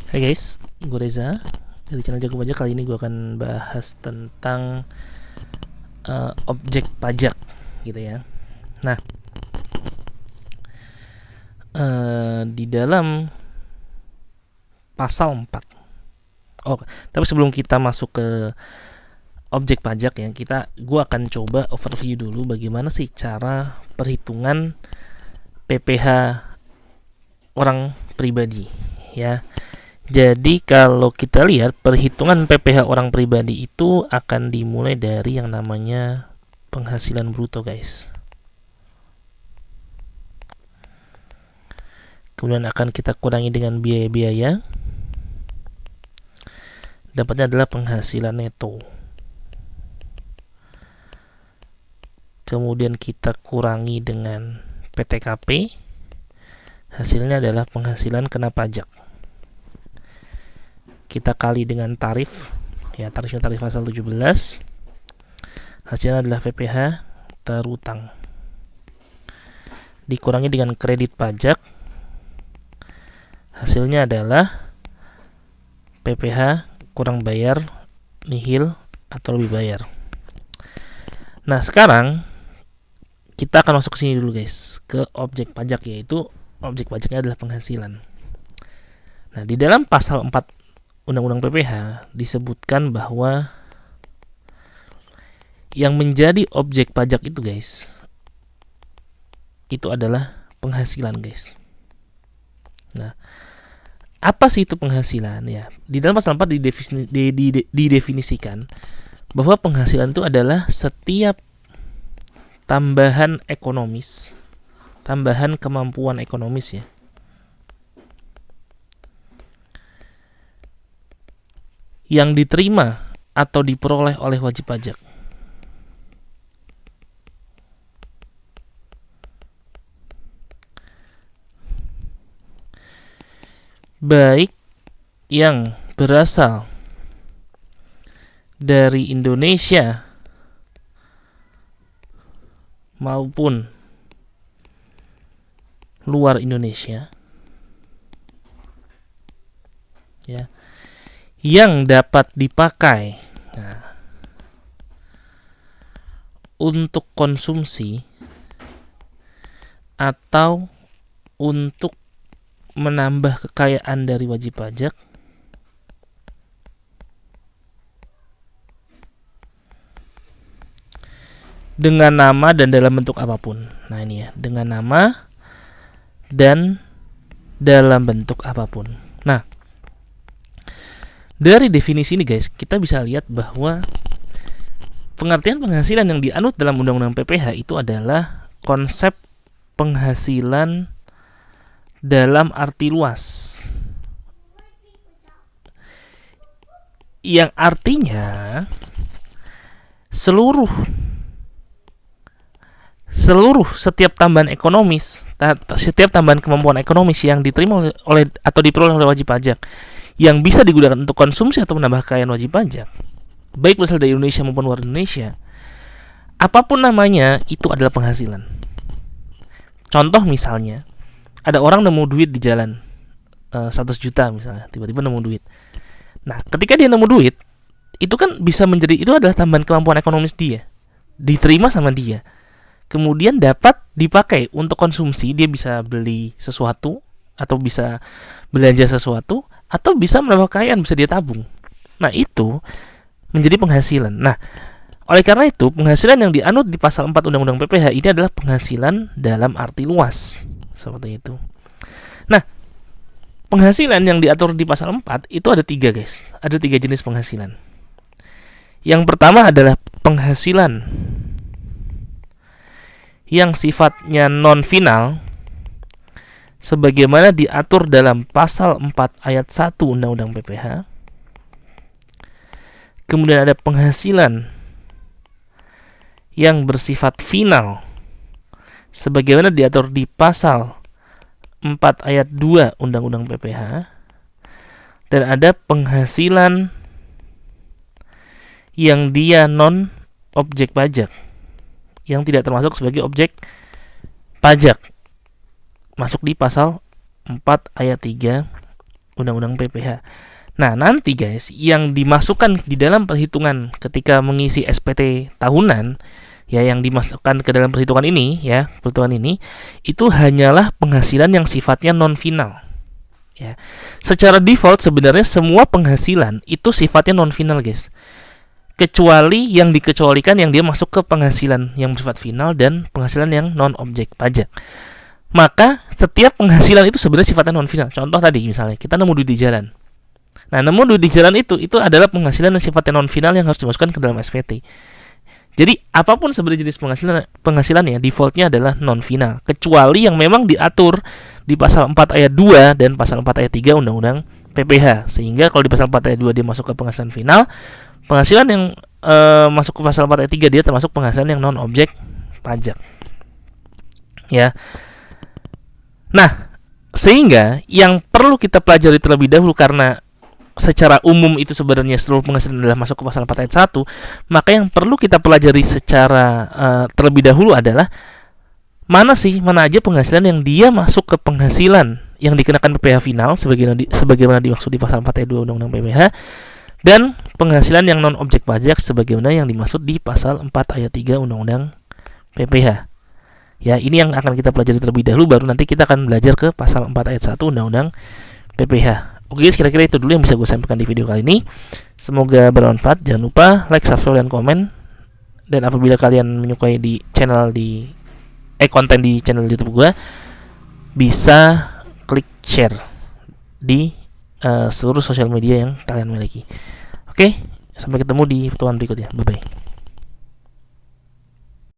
Hai guys, gue Reza dari channel Jago Pajak. Kali ini gue akan bahas tentang objek pajak gitu ya. Nah, di dalam pasal 4. Oh, tapi sebelum kita masuk ke objek pajak ya, gue akan coba overview dulu bagaimana sih cara perhitungan PPh orang pribadi ya. Jadi kalau kita lihat perhitungan PPh orang pribadi itu akan dimulai dari yang namanya penghasilan bruto, guys. Kemudian akan kita kurangi dengan biaya-biaya. Dapatnya adalah penghasilan neto. Kemudian kita kurangi dengan PTKP. Hasilnya adalah penghasilan kena pajak. Kita kali dengan tarif, ya tarifnya tarif pasal 17. Hasilnya adalah PPh terutang. Dikurangi dengan kredit pajak. Hasilnya adalah PPh kurang bayar, nihil atau lebih bayar. Nah, sekarang kita akan masuk ke sini dulu guys, ke objek pajak, yaitu objek pajaknya adalah penghasilan. Nah, di dalam pasal 4 Undang-Undang PPh disebutkan bahwa yang menjadi objek pajak itu guys, itu adalah penghasilan guys. Nah, apa sih itu penghasilan ya? Di dalam pasal 4 didefinisikan bahwa penghasilan itu adalah setiap tambahan ekonomis, tambahan kemampuan ekonomis ya, yang diterima atau diperoleh oleh wajib pajak. Baik yang berasal dari Indonesia maupun luar Indonesia ya, yang dapat dipakai untuk konsumsi atau untuk menambah kekayaan dari wajib pajak dengan nama dan dalam bentuk apapun. Nah ini ya, dengan nama dan dalam bentuk apapun. Nah, dari definisi ini guys, kita bisa lihat bahwa pengertian penghasilan yang dianut dalam Undang-Undang PPh itu adalah konsep penghasilan dalam arti luas, yang artinya seluruh setiap tambahan ekonomis, setiap tambahan kemampuan ekonomis yang diterima oleh atau diperoleh oleh wajib pajak yang bisa digunakan untuk konsumsi atau menambah kekayaan wajib pajak, baik berasal dari Indonesia maupun luar Indonesia, apapun namanya, itu adalah penghasilan. Contoh misalnya, ada orang nemu duit di jalan 100 juta misalnya, tiba-tiba nemu duit. Nah, ketika dia nemu duit, itu kan bisa menjadi, itu adalah tambahan kemampuan ekonomis dia, diterima sama dia, kemudian dapat dipakai untuk konsumsi. Dia bisa beli sesuatu, atau bisa belanja sesuatu, atau bisa menambah kekayaan, bisa dia tabung. Nah, itu menjadi penghasilan. Nah, oleh karena itu, penghasilan yang dianut di pasal 4 Undang-Undang PPh ini adalah penghasilan dalam arti luas. Seperti itu. Nah, penghasilan yang diatur di pasal 4 itu ada 3 guys. Ada 3 jenis penghasilan. Yang pertama adalah penghasilan yang sifatnya non-final, sebagaimana diatur dalam pasal 4 ayat 1 Undang-Undang PPh. Kemudian ada penghasilan yang bersifat final, sebagaimana diatur di pasal 4 ayat 2 Undang-Undang PPh. Dan ada penghasilan yang dia non objek pajak, yang tidak termasuk sebagai objek pajak, masuk di pasal 4 ayat 3 Undang-Undang PPh. Nah, nanti guys, yang dimasukkan di dalam perhitungan ketika mengisi SPT tahunan, ya, yang dimasukkan ke dalam perhitungan ini, ya, perhitungan ini itu hanyalah penghasilan yang sifatnya non final. Ya. Secara default sebenarnya semua penghasilan itu sifatnya non final, guys. Kecuali yang dikecualikan yang dia masuk ke penghasilan yang bersifat final dan penghasilan yang non objek pajak. Maka setiap penghasilan itu sebenarnya sifatnya non final. Contoh tadi misalnya kita nemu duit di jalan. Nah, nemu duit di jalan itu adalah penghasilan yang sifatnya non final yang harus dimasukkan ke dalam SPT. Jadi apapun sebenarnya jenis penghasilannya defaultnya adalah non final, kecuali yang memang diatur di pasal 4 ayat 2 dan pasal 4 ayat 3 Undang-Undang PPh. Sehingga kalau di pasal 4 ayat 2 dia masuk ke penghasilan final, penghasilan yang masuk ke pasal 4 ayat 3 dia termasuk penghasilan yang non objek pajak. Ya. Nah, sehingga yang perlu kita pelajari terlebih dahulu, karena secara umum itu sebenarnya seluruh penghasilan adalah masuk ke pasal 4 ayat 1, maka yang perlu kita pelajari secara terlebih dahulu adalah mana aja penghasilan yang dia masuk ke penghasilan yang dikenakan PPh final sebagaimana dimaksud di pasal 4 ayat 2 Undang-Undang PPh, dan penghasilan yang non objek pajak sebagaimana yang dimaksud di pasal 4 ayat 3 Undang-Undang PPh. Ya, ini yang akan kita pelajari terlebih dahulu, baru nanti kita akan belajar ke pasal 4 ayat 1 Undang-Undang PPh. Oke, kira-kira itu dulu yang bisa gue sampaikan di video kali ini. Semoga bermanfaat. Jangan lupa like, subscribe, dan komen. Dan apabila kalian menyukai di channel konten di channel YouTube gue, bisa klik share di seluruh sosial media yang kalian miliki. Oke, sampai ketemu di pertemuan berikutnya. Bye bye.